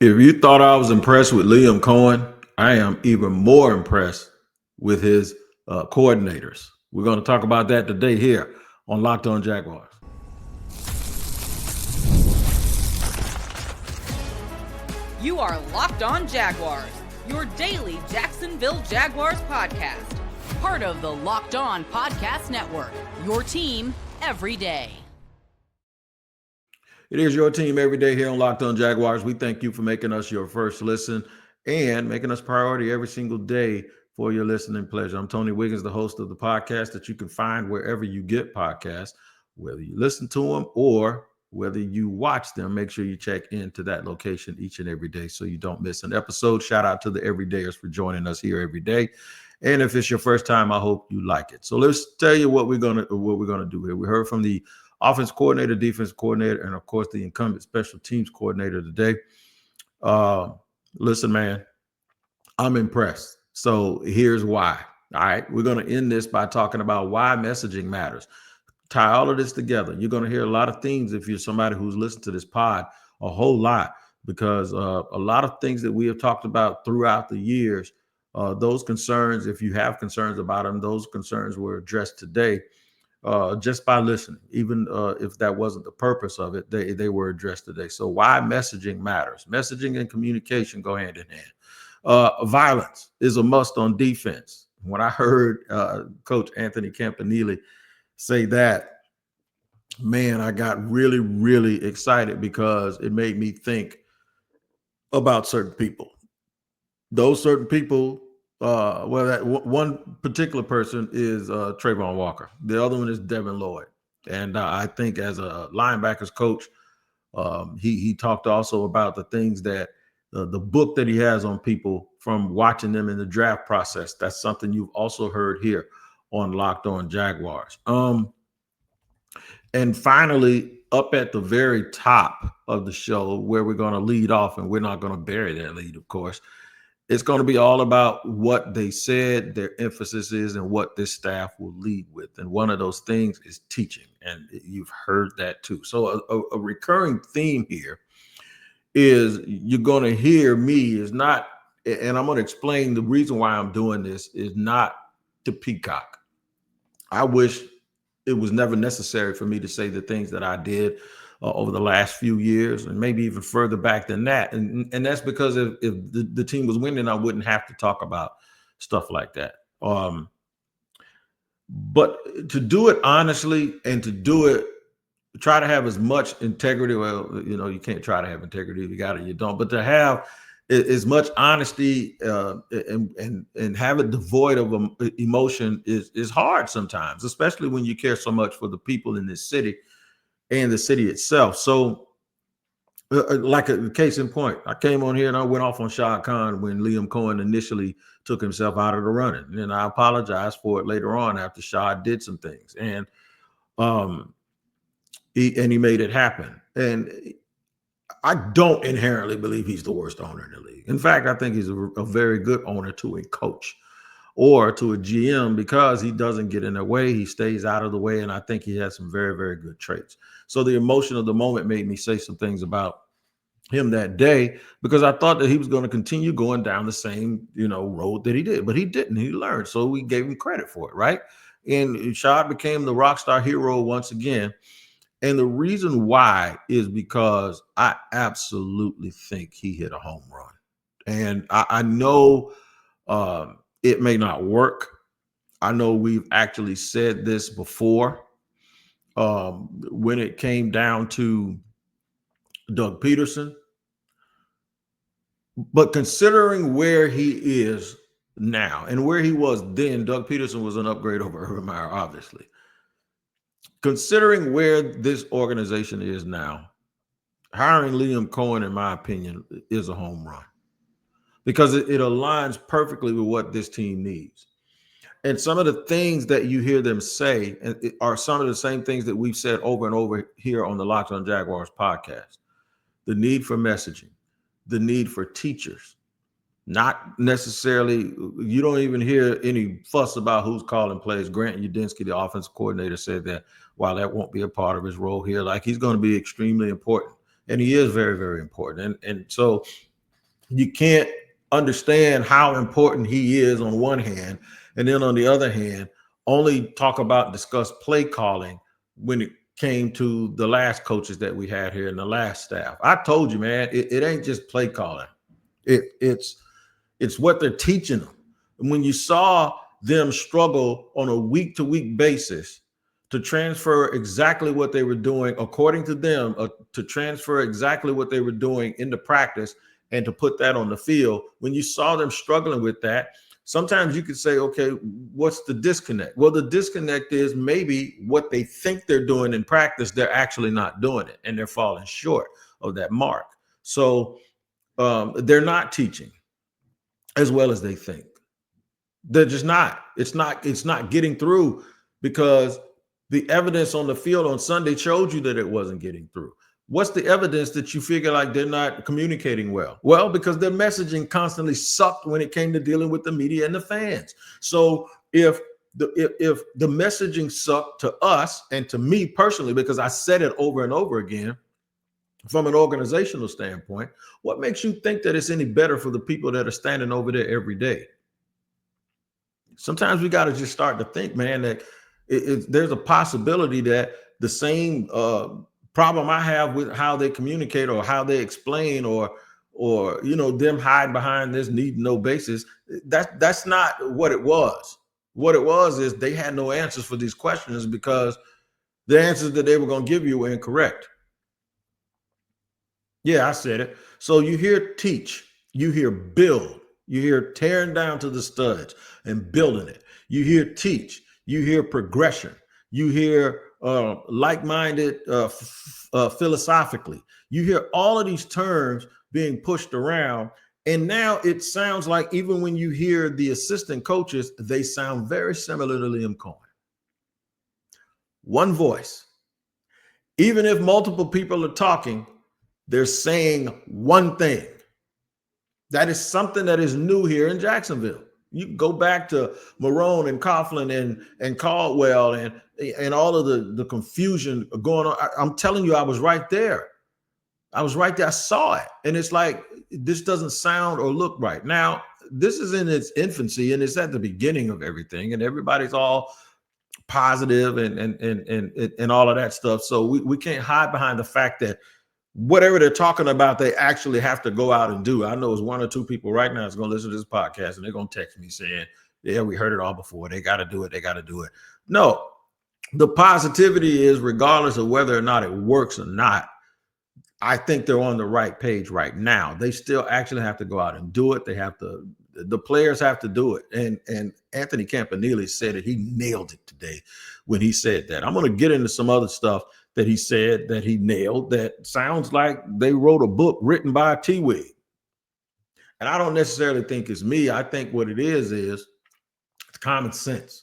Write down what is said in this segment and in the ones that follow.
If you thought I was impressed with Liam Cohen, I am even more impressed with his coordinators. We're going to talk about that today here on Locked On Jaguars. You are Locked On Jaguars, your daily Jacksonville Jaguars podcast. Part of the Locked On Podcast Network, your team every day. It is your team every day here on Locked On Jaguars. We thank you for making us your first listen and making us priority every single day for your listening pleasure. I'm Tony Wiggins, the host of the podcast that you can find wherever you get podcasts, whether you listen to them or whether you watch them. Make sure you check into that location each and every day so you don't miss an episode. Shout out to the everydayers for joining us here every day. And if it's your first time, I hope you like it. So let's tell you what we're gonna do here. We heard from the offense coordinator, defense coordinator, and of course the incumbent special teams coordinator today. Listen, man, I'm impressed. So here's why. All right, we're going to end this by talking about why messaging matters. Tie all of this together. You're going to hear a lot of things if you're somebody who's listened to this pod, a whole lot, because a lot of things that we have talked about throughout the years, those concerns, if you have concerns about them, those concerns were addressed today just by listening. Even if that wasn't the purpose of it, they were addressed today. So why messaging matters. Messaging and communication go hand in hand. Violence is a must on defense. When I heard Coach Anthony Campanile say that, man, I got really, really excited because it made me think about certain people. Those certain people, that one particular person is Trayvon Walker. The other one is Devin Lloyd. And I think as a linebackers coach, he talked also about the things that the book that he has on people from watching them in the draft process. That's something you've also heard here on Locked On Jaguars. And finally, up at the very top of the show, where we're going to lead off, and we're not going to bury that lead, of course, it's going to be all about what they said, their emphasis is, and what this staff will lead with. And one of those things is teaching. And you've heard that too. So a recurring theme here is you're going to hear me is not, and I'm going to explain the reason why I'm doing this is not to peacock. I wish it was never necessary for me to say the things that I did over the last few years, and maybe even further back than that. And that's because if the team was winning, I wouldn't have to talk about stuff like that. But to do it honestly and to do it, try to have as much integrity. Well, you can't try to have integrity. If you got it, you don't. But to have as much honesty and have it devoid of emotion is hard sometimes, especially when you care so much for the people in this city and the city itself. So like a case in point, I came on here and I went off on Shad Khan when Liam Cohen initially took himself out of the running. And I apologized for it later on after Shad did some things. And he made it happen. And I don't inherently believe he's the worst owner in the league. In fact, I think he's a very good owner to a coach or to a GM because he doesn't get in their way. He stays out of the way. And I think he has some very, very good traits. So the emotion of the moment made me say some things about him that day because I thought that he was going to continue going down the same, road that he did. But he didn't. He learned. So we gave him credit for it, right? And Shad became the rock star hero once again. And the reason why is because I absolutely think he hit a home run. And I know it may not work. I know we've actually said this before when it came down to Doug Peterson. But considering where he is now and where he was then, Doug Peterson was an upgrade over Urban Meyer, obviously. Considering where this organization is now, hiring Liam Cohen, in my opinion, is a home run because it aligns perfectly with what this team needs. And some of the things that you hear them say are some of the same things that we've said over and over here on the Locked On Jaguars podcast. The need for messaging, the need for teachers. Not necessarily, you don't even hear any fuss about who's calling plays. Grant Udinski, the offensive coordinator, said that while that won't be a part of his role here, like he's going to be extremely important. And he is very, very important. And so you can't understand how important he is on one hand, and then on the other hand, only talk about discuss play calling when it came to the last coaches that we had here in the last staff. I told you, man, it ain't just play calling. It's what they're teaching them. And when you saw them struggle on a week-to-week basis to transfer exactly what they were doing, according to them, to transfer exactly what they were doing into practice and to put that on the field, when you saw them struggling with that, sometimes you could say, okay, what's the disconnect? Well, the disconnect is maybe what they think they're doing in practice, they're actually not doing it, and they're falling short of that mark. So they're not teaching as well as they think. They're just not. It's not getting through, because the evidence on the field on Sunday showed you that it wasn't getting through. What's the evidence that you figure like they're not communicating well? Well, because their messaging constantly sucked when it came to dealing with the media and the fans. So if the messaging sucked to us and to me personally, because I said it over and over again, from an organizational standpoint, what makes you think that it's any better for the people that are standing over there every day? Sometimes we got to just start to think, man, that there's a possibility that the same problem I have with how they communicate or how they explain or them hiding behind this need no basis, that's not what it was. What it was is they had no answers for these questions because the answers that they were going to give you were incorrect. Yeah, I said it. So you hear teach, you hear build, you hear tearing down to the studs and building it. You hear teach, you hear progression, you hear like-minded philosophically. You hear all of these terms being pushed around. And now it sounds like even when you hear the assistant coaches, they sound very similar to Liam Cohen. One voice. Even if multiple people are talking, they're saying one thing. That is something that is new here in Jacksonville. You go back to Marone and Coughlin and Caldwell and all of the confusion going on. I'm telling you, I was right there. I was right there. I saw it. And it's like, this doesn't sound or look right. Now, this is in its infancy and it's at the beginning of everything. And everybody's all positive and all of that stuff. So we can't hide behind the fact that whatever they're talking about, they actually have to go out and do. I know it's one or two people right now that's going to listen to this podcast and they're going to text me saying, yeah, we heard it all before. They got to do it. They got to do it. No, the positivity is regardless of whether or not it works or not, I think they're on the right page right now. They still actually have to go out and do it. They have to, the players have to do it. And Anthony Campanile said it. He nailed it today when he said that. I'm going to get into some other stuff that he said that he nailed that sounds like they wrote a book written by T-Wig. And I don't necessarily think it's me. I think what it is it's common sense.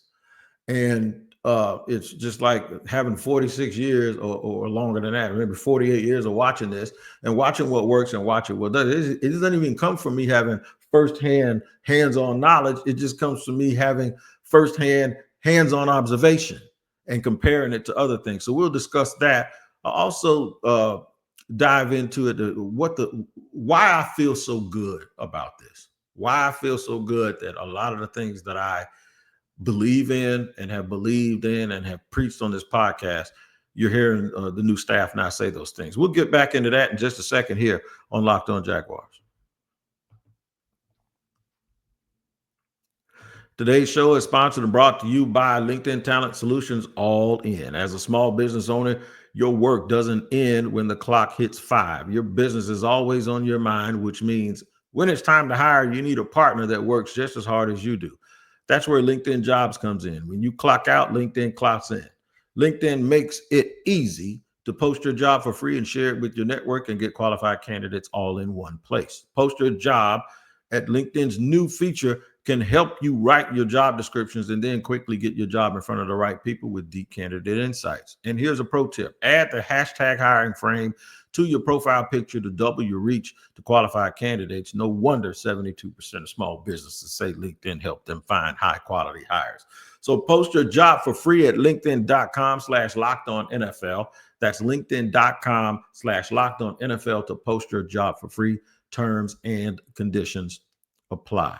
And it's just like having 46 years or longer than that, maybe 48 years of watching this and watching what works and watching what doesn't. It doesn't even come from me having firsthand hands-on knowledge. It just comes from me having firsthand hands-on observation and comparing it to other things. So we'll discuss that. I'll also dive into it, why I feel so good about this, why I feel so good that a lot of the things that I believe in and have believed in and have preached on this podcast, you're hearing the new staff now say those things. We'll get back into that in just a second here on Locked On Jaguars. Today's show is sponsored and brought to you by LinkedIn Talent Solutions All In. As a small business owner, your work doesn't end when the clock hits 5. Your business is always on your mind, which means when it's time to hire, you need a partner that works just as hard as you do. That's where LinkedIn Jobs comes in. When you clock out, LinkedIn clocks in. LinkedIn makes it easy to post your job for free and share it with your network and get qualified candidates all in one place. Post your job at LinkedIn's new feature can help you write your job descriptions and then quickly get your job in front of the right people with deep candidate insights. And here's a pro tip. Add the hashtag hiring frame to your profile picture to double your reach to qualified candidates. No wonder 72% of small businesses say LinkedIn helped them find high quality hires. So post your job for free at linkedin.com/lockedonnfl. That's linkedin.com/lockedonnfl to post your job for free. Terms and conditions apply.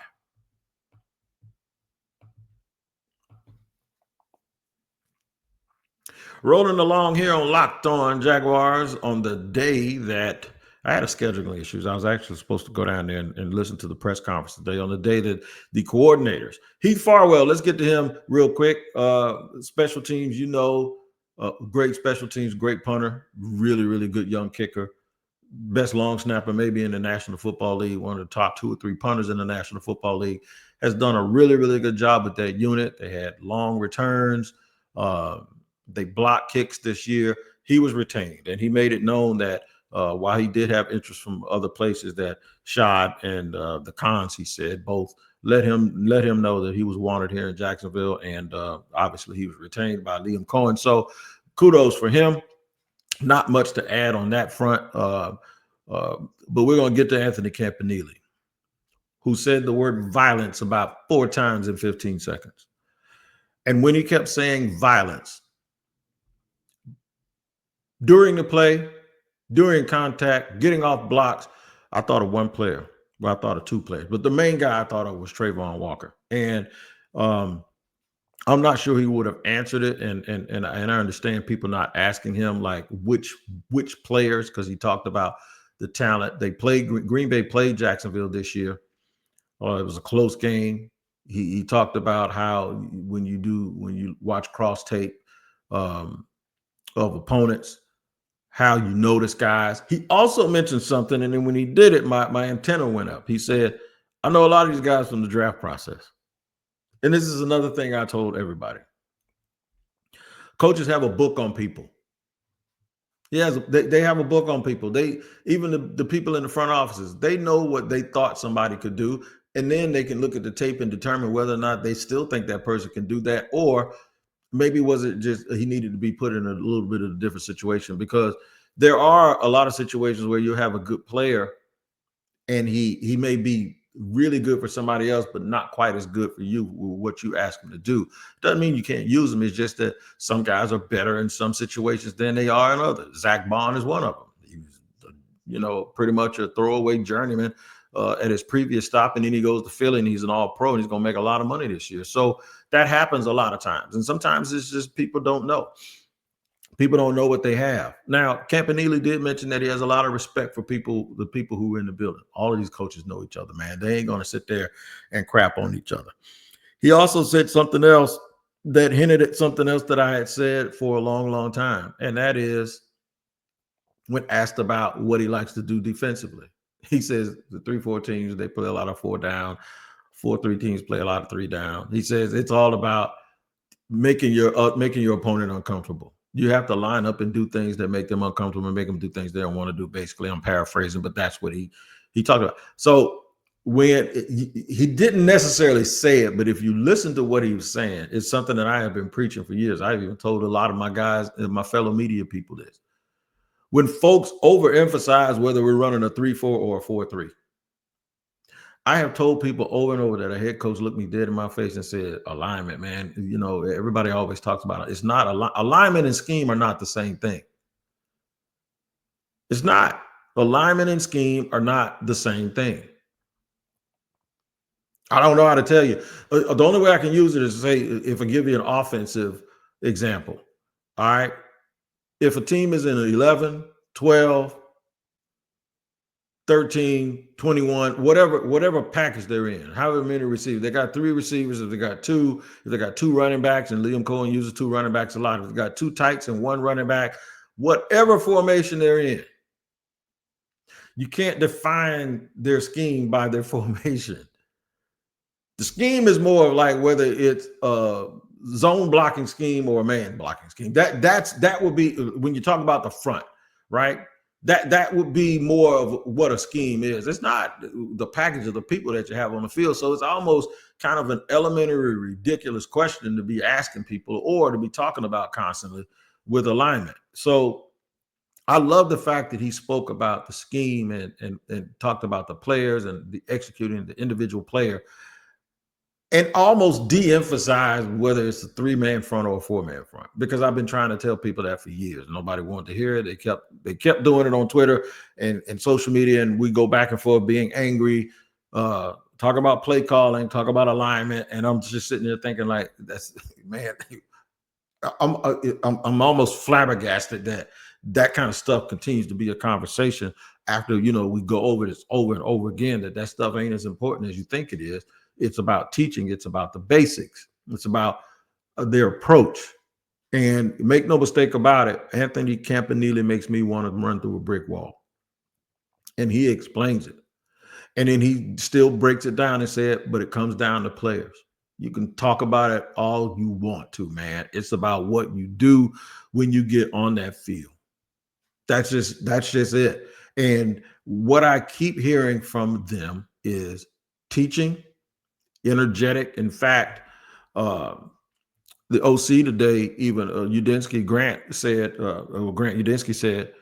Rolling along here on Locked On Jaguars on the day that I had a scheduling issues. I was actually supposed to go down there and listen to the press conference today on the day that the coordinators, Heath Farwell, let's get to him real quick. Special teams, great special teams, great punter, really, really good young kicker, best long snapper maybe in the National Football League, one of the top 2 or 3 punters in the National Football League, has done a really, really good job with that unit. They had long returns. They blocked kicks this year. He was retained, and he made it known that while he did have interest from other places, that Shad and the Khans, he said, both let him know that he was wanted here in Jacksonville, and obviously he was retained by Liam Cohen. So kudos for him. Not much to add on that front, but we're going to get to Anthony Campanile, who said the word violence about 4 times in 15 seconds. And when he kept saying violence, during the play, during contact, getting off blocks, I thought of one player. Well, I thought of 2 players. But the main guy I thought of was Trayvon Walker. And I'm not sure he would have answered it. And I understand people not asking him, like, which players, because he talked about the talent. They played, Green Bay played Jacksonville this year. It was a close game. He talked about how when you watch cross tape of opponents, how you notice guys. He also mentioned something, and then when he did it, my antenna went up. He said, I know a lot of these guys from the draft process. And this is another thing I told everybody. Coaches have a book on people. They have a book on people. Even the people in the front offices, they know what they thought somebody could do, and then they can look at the tape and determine whether or not they still think that person can do that, or maybe was it just he needed to be put in a little bit of a different situation, because there are a lot of situations where you have a good player and he may be really good for somebody else, but not quite as good for you, what you ask him to do. Doesn't mean you can't use them. It's just that some guys are better in some situations than they are in others. Zach Bond is one of them. He was, pretty much a throwaway journeyman at his previous stop, and then he goes to Philly and he's an all-pro and he's going to make a lot of money this year. So that happens a lot of times. And sometimes it's just people don't know. People don't know what they have. Now, Campanile did mention that he has a lot of respect for the people who are in the building. All of these coaches know each other, man. They ain't going to sit there and crap on each other. He also said something else that hinted at something else that I had said for a long, long time. And that is when asked about what he likes to do defensively. He says the 3-4 teams, they play a lot of 4 down. 4-3 teams play a lot of 3 down. He says it's all about making your opponent uncomfortable. You have to line up and do things that make them uncomfortable and make them do things they don't want to do. Basically, I'm paraphrasing, but that's what he talked about. So when he didn't necessarily say it, but if you listen to what he was saying, it's something that I have been preaching for years. I've even told a lot of my guys and my fellow media people this. When folks overemphasize whether we're running a 3-4 or a 4-3, I have told people over and over that a head coach looked me dead in my face and said, alignment, man. Everybody always talks about it. It's not alignment and scheme are not the same thing. It's not. Alignment and scheme are not the same thing. I don't know how to tell you. The only way I can use it is to say, if I give you an offensive example, all right? If a team is in an 11, 12, 13, 21, whatever package they're in, however many receivers. They got 3 receivers. If they got 2 running backs, and Liam Cohen uses 2 running backs a lot. If they got 2 tights and 1 running back, whatever formation they're in, you can't define their scheme by their formation. The scheme is more of like whether it's a zone blocking scheme or a man blocking scheme. That would be when you talk about the front, right? That would be more of what a scheme is. It's not the package of the people that you have on the field. So it's almost kind of an elementary, ridiculous question to be asking people or to be talking about constantly with alignment. So I love the fact that he spoke about the scheme and talked about the players and the executing the individual player. and almost de-emphasize whether it's a 3-man front or a 4-man front, because I've been trying to tell people that for years. Nobody wanted to hear it. They kept doing it on Twitter and social media, and we go back and forth being angry, talk about play calling, talk about alignment, and I'm just sitting there thinking like, that's man, I'm almost flabbergasted that kind of stuff continues to be a conversation after we go over this over and over again, that stuff ain't as important as you think it is. It's about teaching. It's about the basics. It's about their approach. And make no mistake about it, Anthony Campanile makes me want to run through a brick wall. And he explains it. And then he still breaks it down and said, but it comes down to players. You can talk about it all you want to, man. It's about what you do when you get on that field. That's just it. And what I keep hearing from them is teaching, energetic. In fact, the OC today, even Grant Udinski said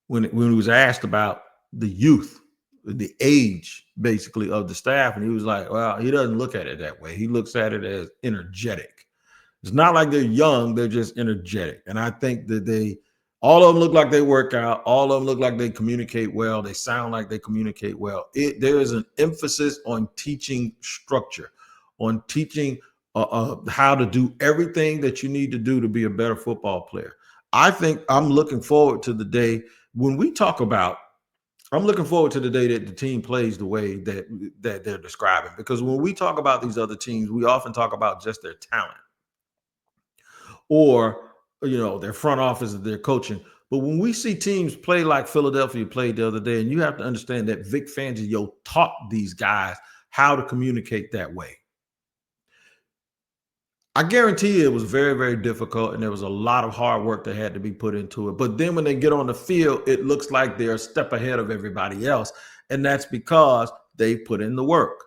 when he was asked about the youth, the age basically of the staff, and he was like, well, he doesn't look at it that way. He looks at it as energetic. It's not like they're young, they're just energetic. And I think that all of them look like they work out. All of them look like they communicate well. They sound like they communicate well. There is an emphasis on teaching structure, on teaching how to do everything that you need to do to be a better football player. I think I'm looking forward to the day when we talk about, I'm looking forward to the day that the team plays the way that they're describing. Because when we talk about these other teams, we often talk about just their talent or their front office, their coaching. But when we see teams play like Philadelphia played the other day, and you have to understand that Vic Fangio taught these guys how to communicate that way. I guarantee it was very, very difficult, and there was a lot of hard work that had to be put into it. But then when they get on the field, it looks like they're a step ahead of everybody else, and that's because they put in the work.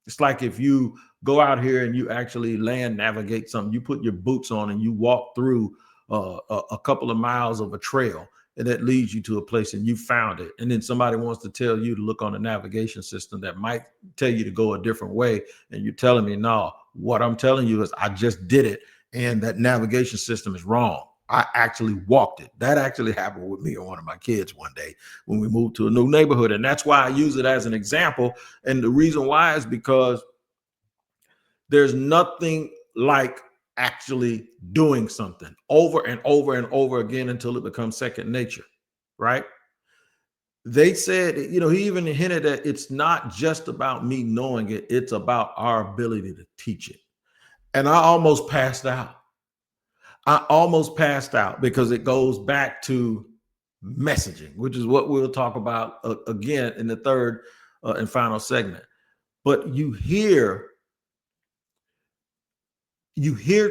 It's like if you go out here and you actually land navigate something, you put your boots on and you walk through a couple of miles of a trail, and that leads you to a place and you found it. And then somebody wants to tell you to look on the navigation system that might tell you to go a different way. And you're telling me, no, what I'm telling you is I just did it. And that navigation system is wrong. I actually walked it. That actually happened with me and one of my kids one day when we moved to a new neighborhood. And that's why I use it as an example. And the reason why is because there's nothing like actually doing something over and over and over again until it becomes second nature, right? They said, he even hinted that it's not just about me knowing it, it's about our ability to teach it. And I almost passed out. Because it goes back to messaging, which is what we'll talk about again in the third and final segment. But you hear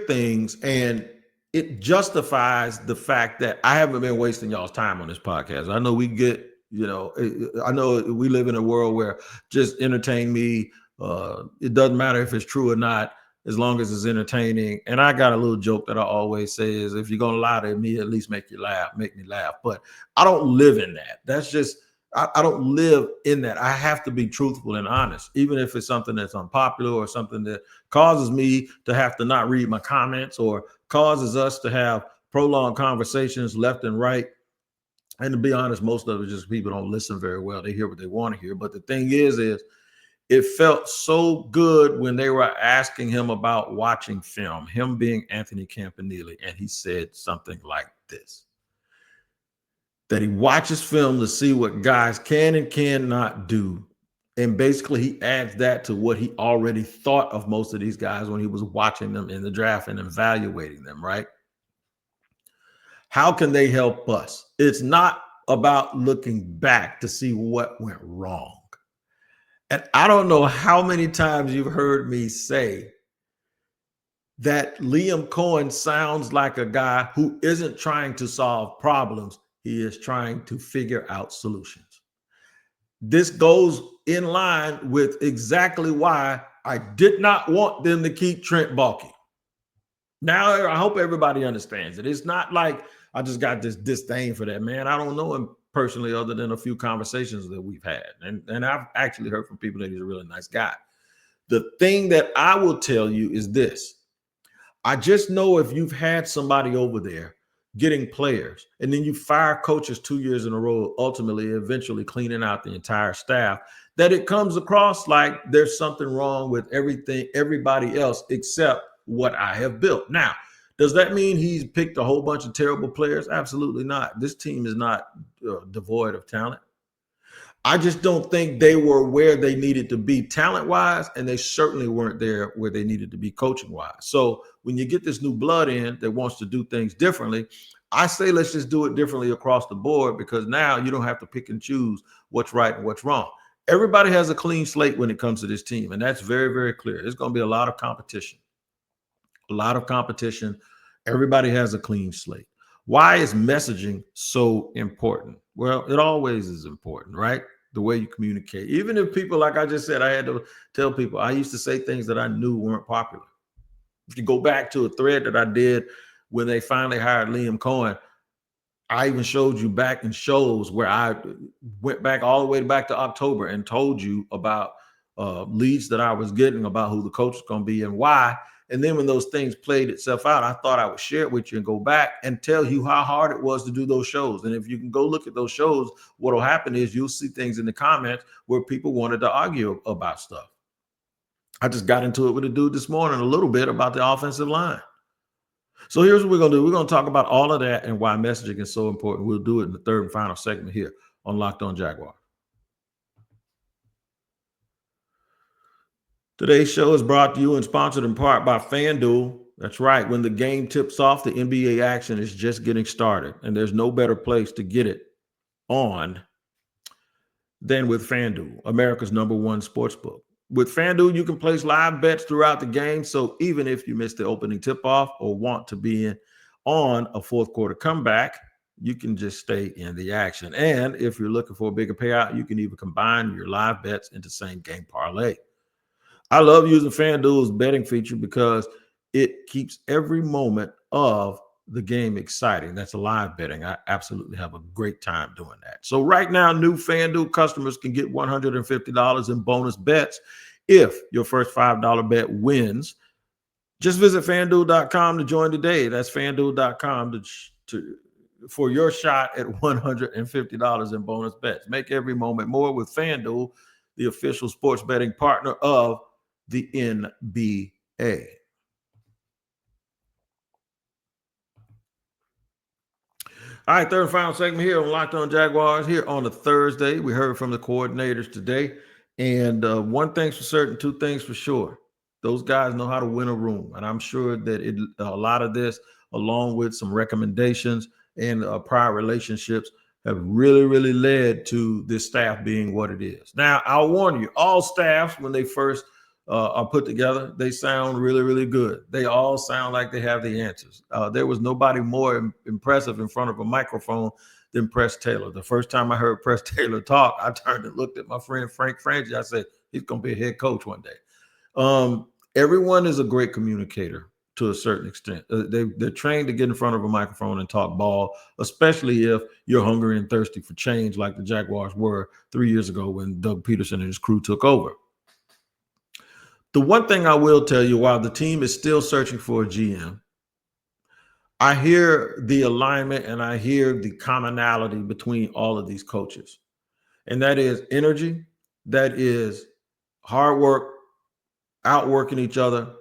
things, and it justifies the fact that I haven't been wasting y'all's time on this podcast. I know we get, I know we live in a world where just entertain me. It doesn't matter if it's true or not, as long as it's entertaining. And I got a little joke that I always say is, if you're going to lie to me, at least make me laugh. But I don't live in that. That's just, I don't live in that. I have to be truthful and honest, even if it's something that's unpopular or something that causes me to have to not read my comments or causes us to have prolonged conversations left and right. And to be honest, most of it is just people don't listen very well. They hear what they want to hear. But the thing is it felt so good when they were asking him about watching film, him being Anthony Campanile, and he said something like this, that he watches film to see what guys can and cannot do. And basically he adds that to what he already thought of most of these guys when he was watching them in the draft and evaluating them, right? How can they help us? It's not about looking back to see what went wrong. And I don't know how many times you've heard me say that Liam Cohen sounds like a guy who isn't trying to solve problems. He is trying to figure out solutions. This goes in line with exactly why I did not want them to keep Trent Baalke. Now, I hope everybody understands it. It's not like I just got this disdain for that man. I don't know him personally other than a few conversations that we've had. And I've actually heard from people that he's a really nice guy. The thing that I will tell you is this. I just know if you've had somebody over there getting players and then you fire coaches 2 years in a row, ultimately, eventually cleaning out the entire staff, that it comes across like there's something wrong with everybody else except what I have built. Now, does that mean he's picked a whole bunch of terrible players? Absolutely not. This team is not devoid of talent. I just don't think they were where they needed to be talent-wise, and they certainly weren't there where they needed to be coaching-wise. So when you get this new blood in that wants to do things differently, I say let's just do it differently across the board, because now you don't have to pick and choose what's right and what's wrong. Everybody has a clean slate when it comes to this team, and that's very, very clear. There's going to be a lot of competition. A lot of competition. Everybody has a clean slate. Why is messaging so important? Well, it always is important, right? The way you communicate. Even if people, like I just said, I had to tell people, I used to say things that I knew weren't popular. If you go back to a thread that I did when they finally hired Liam Cohen, I even showed you back in shows where I went back all the way back to October and told you about leads that I was getting about who the coach was going to be and why. And then when those things played itself out, I thought I would share it with you and go back and tell you how hard it was to do those shows. And if you can go look at those shows, what will happen is you'll see things in the comments where people wanted to argue about stuff. I just got into it with a dude this morning a little bit about the offensive line. So here's what we're going to do. We're going to talk about all of that and why messaging is so important. We'll do it in the third and final segment here on Locked On Jaguars. Today's show is brought to you and sponsored in part by FanDuel. That's right. When the game tips off, the NBA action is just getting started, and there's no better place to get it on than with FanDuel, America's #1 sportsbook. With FanDuel, you can place live bets throughout the game, so even if you missed the opening tip-off or want to be on a fourth quarter comeback, you can just stay in the action. And if you're looking for a bigger payout, you can even combine your live bets into same-game parlay. I love using FanDuel's betting feature because it keeps every moment of the game exciting. That's a live betting. I absolutely have a great time doing that. So right now, new FanDuel customers can get $150 in bonus bets if your first $5 bet wins. Just visit FanDuel.com to join today. That's FanDuel.com for your shot at $150 in bonus bets. Make every moment more with FanDuel, the official sports betting partner of the NBA. All right, third and final segment here on Locked On Jaguars here on a Thursday. We heard from the coordinators today. And one thing's for certain, two things for sure. Those guys know how to win a room. And I'm sure that a lot of this, along with some recommendations and prior relationships, have really, really led to this staff being what it is. Now, I'll warn you, all staffs, when they first are put together, they sound really, really good. They all sound like they have the answers. There was nobody more impressive in front of a microphone than Press Taylor. The first time I heard Press Taylor talk, I turned and looked at my friend Frank Frangie. I said, he's going to be a head coach one day. Everyone is a great communicator to a certain extent. They're trained to get in front of a microphone and talk ball, especially if you're hungry and thirsty for change like the Jaguars were 3 years ago when Doug Peterson and his crew took over. The one thing I will tell you, while the team is still searching for a GM, I hear the alignment and I hear the commonality between all of these coaches. And that is energy, that is hard work, outworking each other.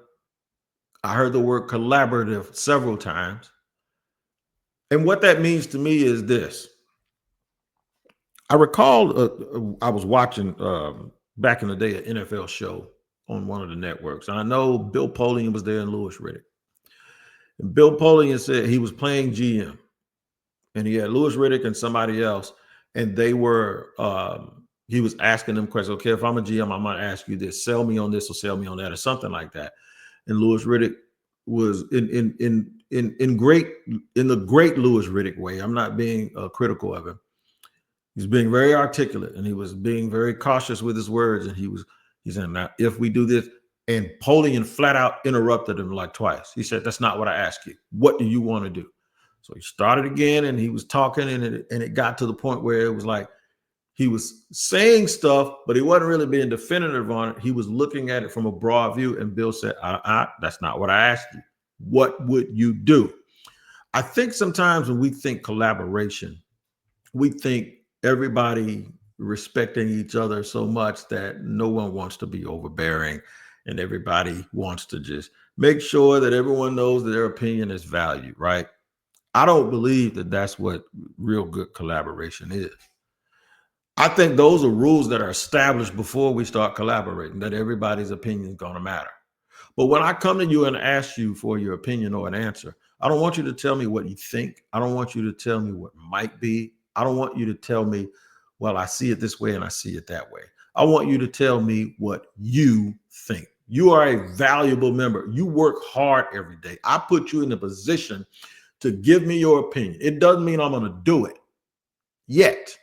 I heard the word collaborative several times. And what that means to me is this. I recall I was watching back in the day an NFL show on one of the networks. And I know Bill Polian was there and Louis Riddick. And Bill Polian said he was playing GM. And he had Louis Riddick and somebody else. And they were, he was asking them questions. Okay, if I'm a GM, I might ask you this. Sell me on this or sell me on that or something like that. And Louis Riddick was in the great Louis Riddick way. I'm not being critical of him. He's being very articulate and he was being very cautious with his words. And he said, now, if we do this, and Polian flat out interrupted him like twice. He said, that's not what I asked you. What do you want to do? So he started again and he was talking and it got to the point where it was like, He was saying stuff, but he wasn't really being definitive on it. He was looking at it from a broad view. And Bill said, that's not what I asked you. What would you do? I think sometimes when we think collaboration, we think everybody respecting each other so much that no one wants to be overbearing and everybody wants to just make sure that everyone knows that their opinion is valued, right? I don't believe that that's what real good collaboration is. I think those are rules that are established before we start collaborating, that everybody's opinion is going to matter. But when I come to you and ask you for your opinion or an answer, I don't want you to tell me what you think. I don't want you to tell me what might be. I don't want you to tell me, well, I see it this way and I see it that way. I want you to tell me what you think. You are a valuable member. You work hard every day. I put you in a position to give me your opinion. It doesn't mean I'm going to do it yet,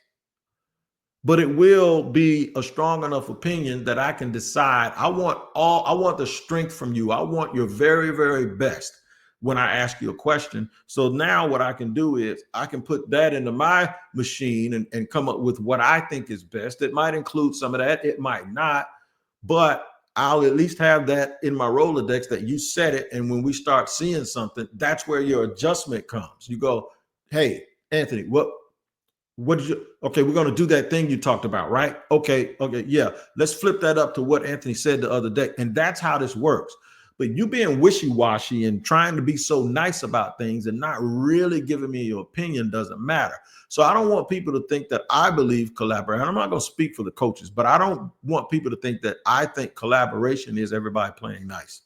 but it will be a strong enough opinion that I can decide. I want the strength from you. I want your very, very best when I ask you a question. So now what I can do is I can put that into my machine and come up with what I think is best. It might include some of that. It might not, but I'll at least have that in my Rolodex that you said it. And when we start seeing something, that's where your adjustment comes. You go, hey, Anthony, what did you, okay, we're going to do that thing you talked about, right? Okay, yeah. Let's flip that up to what Anthony said the other day. And that's how this works. But you being wishy-washy and trying to be so nice about things and not really giving me your opinion doesn't matter. So I don't want people to think that I believe collaboration. I'm not going to speak for the coaches, but I don't want people to think that I think collaboration is everybody playing nice.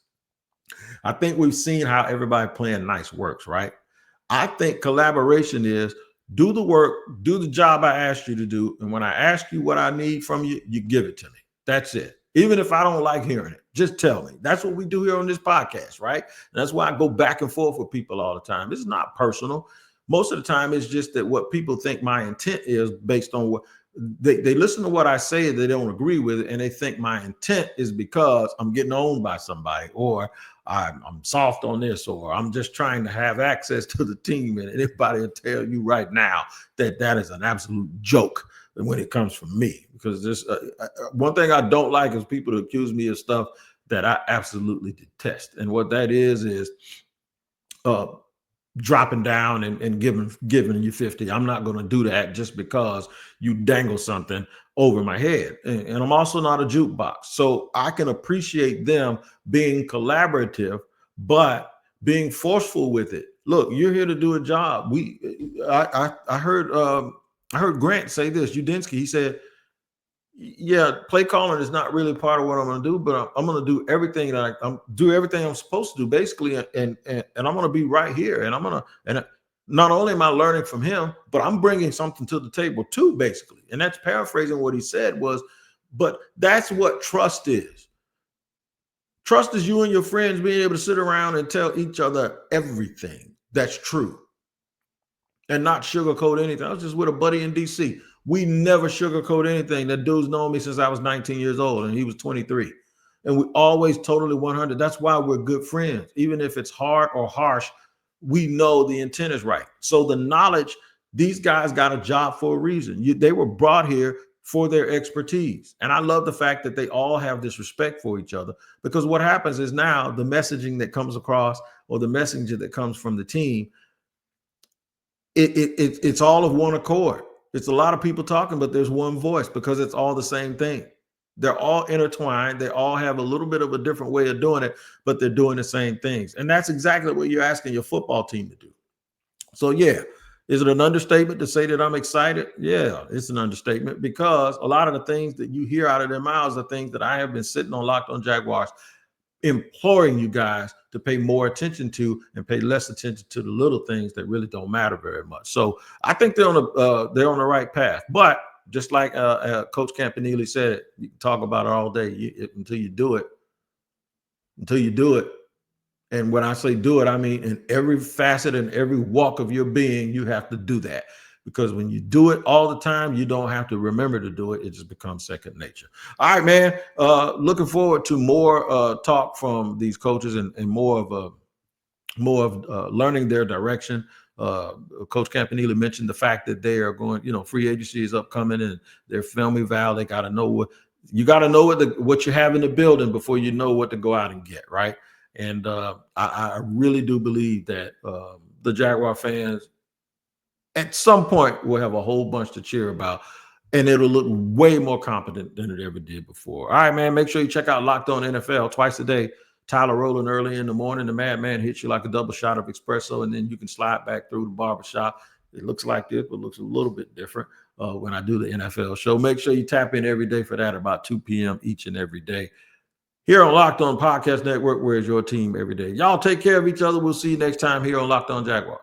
I think we've seen how everybody playing nice works, right? I think collaboration is do the work, do the job I asked you to do. And when I ask you what I need from you, you give it to me. That's it. Even if I don't like hearing it, just tell me. That's what we do here on this podcast, right? And that's why I go back and forth with people all the time. It's not personal. Most of the time, it's just that what people think my intent is based on what they listen to what I say, they don't agree with it, and they think my intent is because I'm getting owned by somebody, or I'm soft on this, or I'm just trying to have access to the team. And anybody will tell you right now that that is an absolute joke when it comes from me, because this one thing I don't like is people to accuse me of stuff that I absolutely detest. And what that is dropping down and giving you 50. I'm not going to do that just because you dangle something over my head. And I'm also not a jukebox. So I can appreciate them being collaborative, but being forceful with it. Look, you're here to do a job. I heard Grant say this, Udinski, he said, yeah, play calling is not really part of what I'm going to do, but I'm going to do everything that I'm supposed to do, basically, and I'm going to be right here, and not only am I learning from him, but I'm bringing something to the table too, basically. And that's paraphrasing what he said was, but that's what trust is. Trust is you and your friends being able to sit around and tell each other everything that's true and not sugarcoat anything. I was just with a buddy in DC. We never sugarcoat anything. That dude's known me since I was 19 years old and he was 23. And we always totally 100. That's why we're good friends. Even if it's hard or harsh, we know the intent is right. So the knowledge, these guys got a job for a reason. They were brought here for their expertise. And I love the fact that they all have this respect for each other, because what happens is now the messaging that comes across, or the messenger that comes from the team, it's all of one accord. It's a lot of people talking, but there's one voice, because it's all the same thing. They're all intertwined. They all have a little bit of a different way of doing it, but they're doing the same things. And that's exactly what you're asking your football team to do. So yeah, is it an understatement to say that I'm excited? Yeah, it's an understatement, because a lot of the things that you hear out of their mouths are things that I have been sitting on Locked On Jaguars imploring you guys to pay more attention to, and pay less attention to the little things that really don't matter very much. So I think they're on the right path. But just like Coach Campanile said, you can talk about it all day until you do it. Until you do it. And when I say do it, I mean in every facet and every walk of your being, you have to do that. Because when you do it all the time, you don't have to remember to do it. It just becomes second nature. All right, man. Looking forward to more talk from these coaches and more of learning their direction. Coach Campanile mentioned the fact that they are going, free agency is upcoming and their film eval. They got to know what you have in the building before you know what to go out and get, right? And I really do believe that the Jaguar fans at some point will have a whole bunch to cheer about, and it'll look way more competent than it ever did before. All right, man, make sure you check out Locked On NFL twice a day. Tyler rolling early in the morning. The madman hits you like a double shot of espresso, and then you can slide back through the barbershop. It looks like this, but looks a little bit different when I do the NFL show. Make sure you tap in every day for that about 2 p.m. each and every day. Here on Locked On Podcast Network, where's your team every day? Y'all take care of each other. We'll see you next time here on Locked On Jaguars.